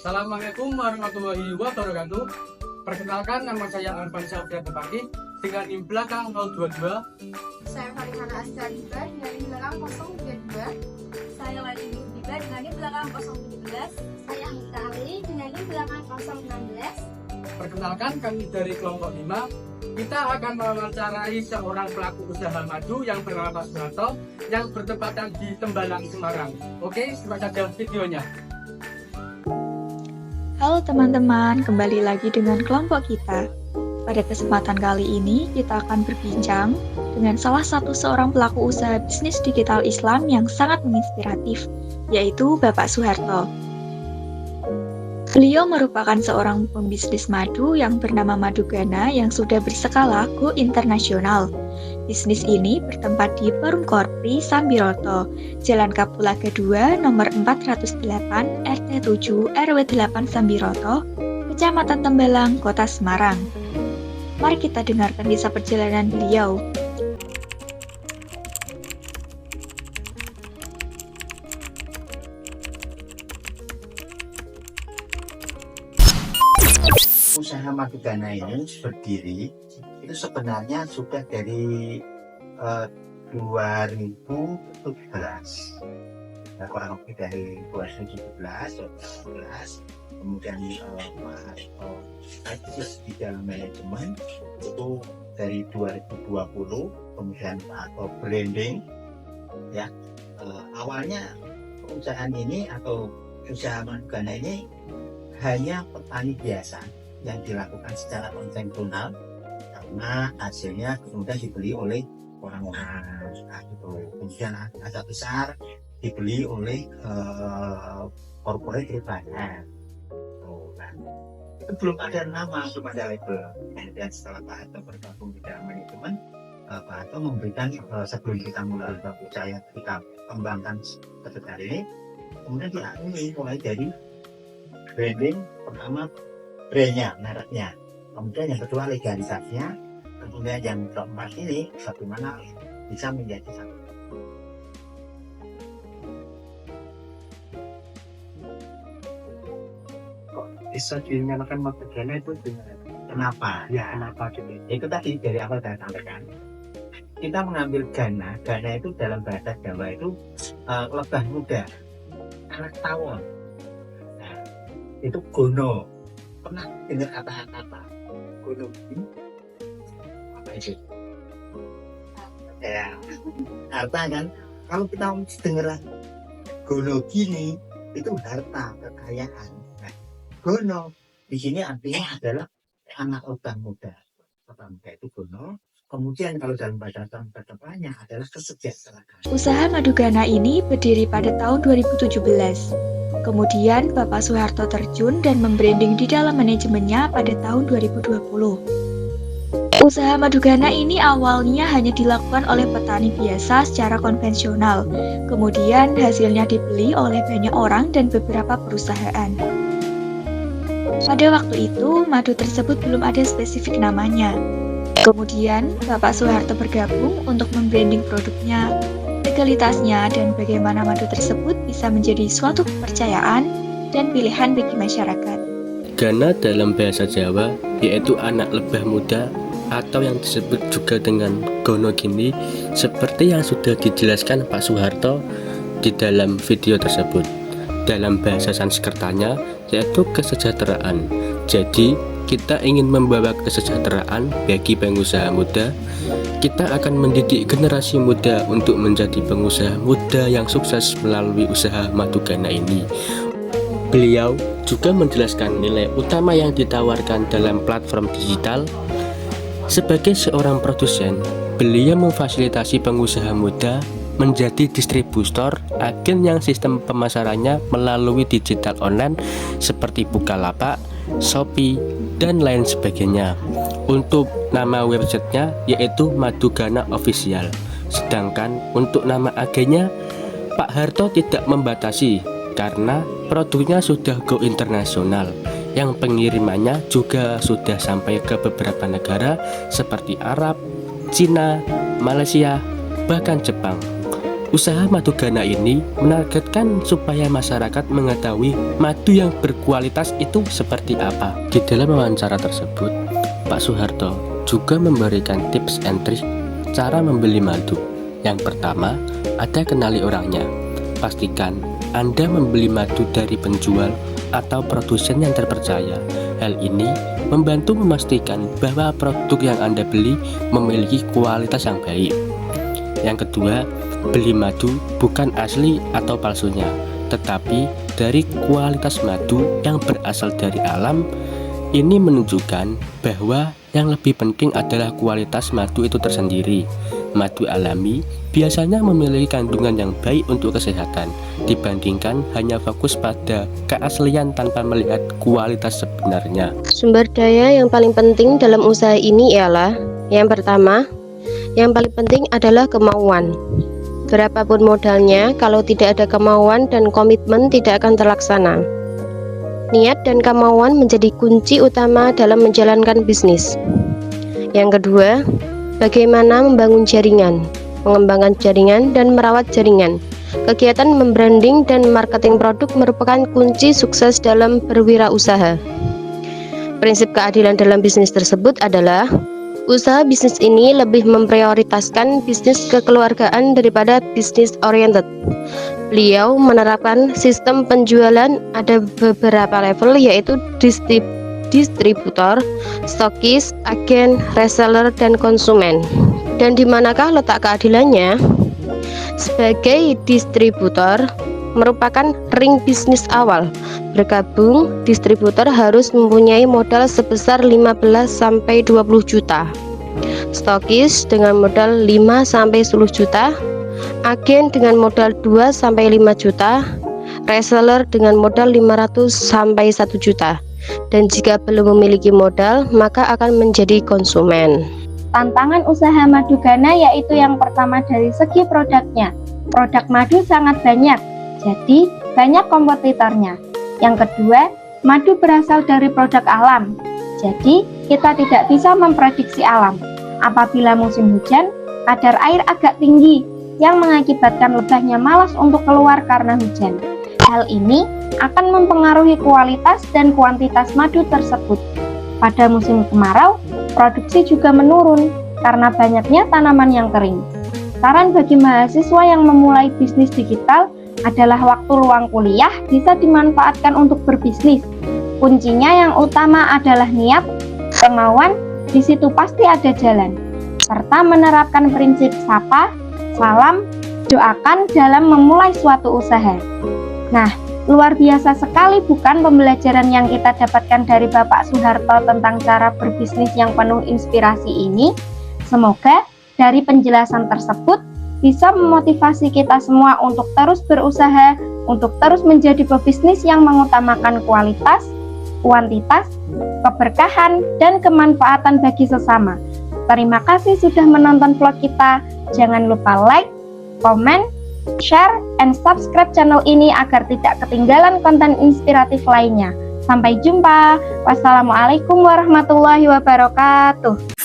Assalamualaikum warahmatullahi wabarakatuh. Perkenalkan, nama saya Arfan Syafriat Tepaki dengan NIM belakang 022. Saya Farihana Asjariba dengan NIM belakang 032. Saya Lani Nurbiba dengan NIM belakang 017. Saya Hita Ali dengan NIM belakang 016. Perkenalkan, kami dari kelompok 5. Kita akan mewawancarai seorang pelaku usaha madu yang bernama Pak Suharto yang bertempatan di Tembalang, Semarang. Oke, simak saja videonya. Halo teman-teman, kembali lagi dengan kelompok kita. Pada kesempatan kali ini, kita akan berbincang dengan salah satu seorang pelaku usaha bisnis digital Islam yang sangat menginspiratif, yaitu Bapak Suharto. Beliau merupakan seorang pembisnis madu yang bernama Madugana yang sudah berskala go internasional. Bisnis ini bertempat di Perum Korpri, Sambiroto, Jalan Kapulaga 2, nomor 408, RT 7, RW 8 Sambiroto, Kecamatan Tembalang, Kota Semarang. Mari kita dengarkan kisah perjalanan beliau. Usaha Madugana ini berdiri itu sebenarnya sudah dari 2017, kurang lebih dari 2017 atau 2018. Kemudian aktif di dalam manajemen itu dari 2020, kemudian atau branding ya. Awalnya perusahaan ini atau usaha Madugana ini hanya petani biasa yang dilakukan secara konvensional karena hasilnya kemudian dibeli oleh orang-orang gitu. Kemudian agak besar dibeli oleh corporate retail. Nah, itu belum ada nama, belum ada label. Kemudian setelah Pak Harto bergabung di dalam manajemen, Pak Harto memberikan sebelum kita mulai saya kita kembangkan seperti ini, kemudian diakui mulai dari branding pertama, brandnya, mereknya, kemudian yang kedua legalisasinya, kemudian yang keempat ini bagaimana bisa menjadi satu. Kok bisa dinamakan Madugana itu gimana? Kenapa? Ya, kenapa gitu? Itu tadi dari awal saya sampaikan. Kita mengambil gana itu dalam bahasa Jawa itu lebah muda, anak tawon. Nah, itu gono. Pernah dengar kata-kata gono ini? Apa itu? Ya, harta kan. Kalau kita dengar gono gini, itu harta, kekayaan. Nah, gono di sini artinya adalah anak lebah muda. Lebah muda itu gono. Kemudian kalau dalam bahasa kedepannya adalah kesejahteraan. Usaha Madugana ini berdiri pada tahun 2017. Kemudian Bapak Suharto terjun dan membranding di dalam manajemennya pada tahun 2020. Usaha Madugana ini awalnya hanya dilakukan oleh petani biasa secara konvensional. Kemudian hasilnya dibeli oleh banyak orang dan beberapa perusahaan. Pada waktu itu, madu tersebut belum ada spesifik namanya. Kemudian, Bapak Suharto bergabung untuk membranding produknya, legalitasnya, dan bagaimana madu tersebut bisa menjadi suatu kepercayaan dan pilihan bagi masyarakat. Gana dalam bahasa Jawa yaitu anak lebah muda atau yang disebut juga dengan gono gini, seperti yang sudah dijelaskan Pak Suharto di dalam video tersebut. Dalam bahasa Sanskertanya yaitu kesejahteraan. Jadi kita ingin membawa kesejahteraan bagi pengusaha muda. Kita akan mendidik generasi muda untuk menjadi pengusaha muda yang sukses melalui usaha Madugana ini. Beliau juga menjelaskan nilai utama yang ditawarkan dalam platform digital. Sebagai seorang produsen, beliau memfasilitasi pengusaha muda menjadi distributor agen yang sistem pemasarannya melalui digital online seperti Bukalapak, Shopee, dan lain sebagainya. Untuk nama websitenya yaitu Madugana Official. Sedangkan untuk nama agennya, Pak Harto tidak membatasi karena produknya sudah go internasional. Yang pengirimannya juga sudah sampai ke beberapa negara seperti Arab, Cina, Malaysia, bahkan Jepang. Usaha Madu Ghana ini menargetkan supaya masyarakat mengetahui madu yang berkualitas itu seperti apa. Di dalam wawancara tersebut, Pak Soeharto juga memberikan tips and trik cara membeli madu. Yang pertama, ada kenali orangnya. Pastikan Anda membeli madu dari penjual atau produsen yang terpercaya. Hal ini membantu memastikan bahwa produk yang Anda beli memiliki kualitas yang baik. Yang kedua, beli madu bukan asli atau palsunya, tetapi dari kualitas madu yang berasal dari alam. Ini menunjukkan bahwa yang lebih penting adalah kualitas madu itu tersendiri. Madu alami biasanya memiliki kandungan yang baik untuk kesehatan dibandingkan hanya fokus pada keaslian tanpa melihat kualitas sebenarnya. Sumber daya yang paling penting dalam usaha ini ialah yang pertama, yang paling penting adalah kemauan. Berapapun modalnya, kalau tidak ada kemauan dan komitmen tidak akan terlaksana. Niat dan kemauan menjadi kunci utama dalam menjalankan bisnis. Yang kedua, bagaimana membangun jaringan, mengembangkan jaringan dan merawat jaringan. Kegiatan membranding dan marketing produk merupakan kunci sukses dalam berwirausaha. Prinsip keadilan dalam bisnis tersebut adalah usaha bisnis ini lebih memprioritaskan bisnis kekeluargaan daripada bisnis oriented. Beliau menerapkan sistem penjualan ada beberapa level, yaitu distributor, stokis, agen, reseller, dan konsumen. Dan di manakah letak keadilannya? Sebagai distributor merupakan ring bisnis awal. Bergabung, distributor harus mempunyai modal sebesar 15-20 juta. Stokis dengan modal 5-10 juta, agen dengan modal 2-5 juta, reseller dengan modal 500-1 juta. Dan jika belum memiliki modal, maka akan menjadi konsumen. Tantangan usaha Madu Ghana yaitu yang pertama dari segi produknya. Produk madu sangat banyak, jadi banyak kompetitornya. Yang kedua, madu berasal dari produk alam, jadi kita tidak bisa memprediksi alam. Apabila musim hujan, kadar air agak tinggi yang mengakibatkan lebahnya malas untuk keluar karena hujan. Hal ini akan mempengaruhi kualitas dan kuantitas madu tersebut. Pada musim kemarau, produksi juga menurun karena banyaknya tanaman yang kering. Saran bagi mahasiswa yang memulai bisnis digital adalah waktu luang kuliah bisa dimanfaatkan untuk berbisnis. Kuncinya yang utama adalah niat, kemauan, di situ pasti ada jalan, serta menerapkan prinsip sapa, salam, doakan dalam memulai suatu usaha. Nah, luar biasa sekali bukan pembelajaran yang kita dapatkan dari Bapak Soeharto tentang cara berbisnis yang penuh inspirasi ini. Semoga dari penjelasan tersebut bisa memotivasi kita semua untuk terus berusaha, untuk terus menjadi pebisnis yang mengutamakan kualitas, kuantitas, keberkahan, dan kemanfaatan bagi sesama. Terima kasih sudah menonton vlog kita. Jangan lupa like, komen, share, and subscribe channel ini agar tidak ketinggalan konten inspiratif lainnya. Sampai jumpa. Wassalamualaikum warahmatullahi wabarakatuh.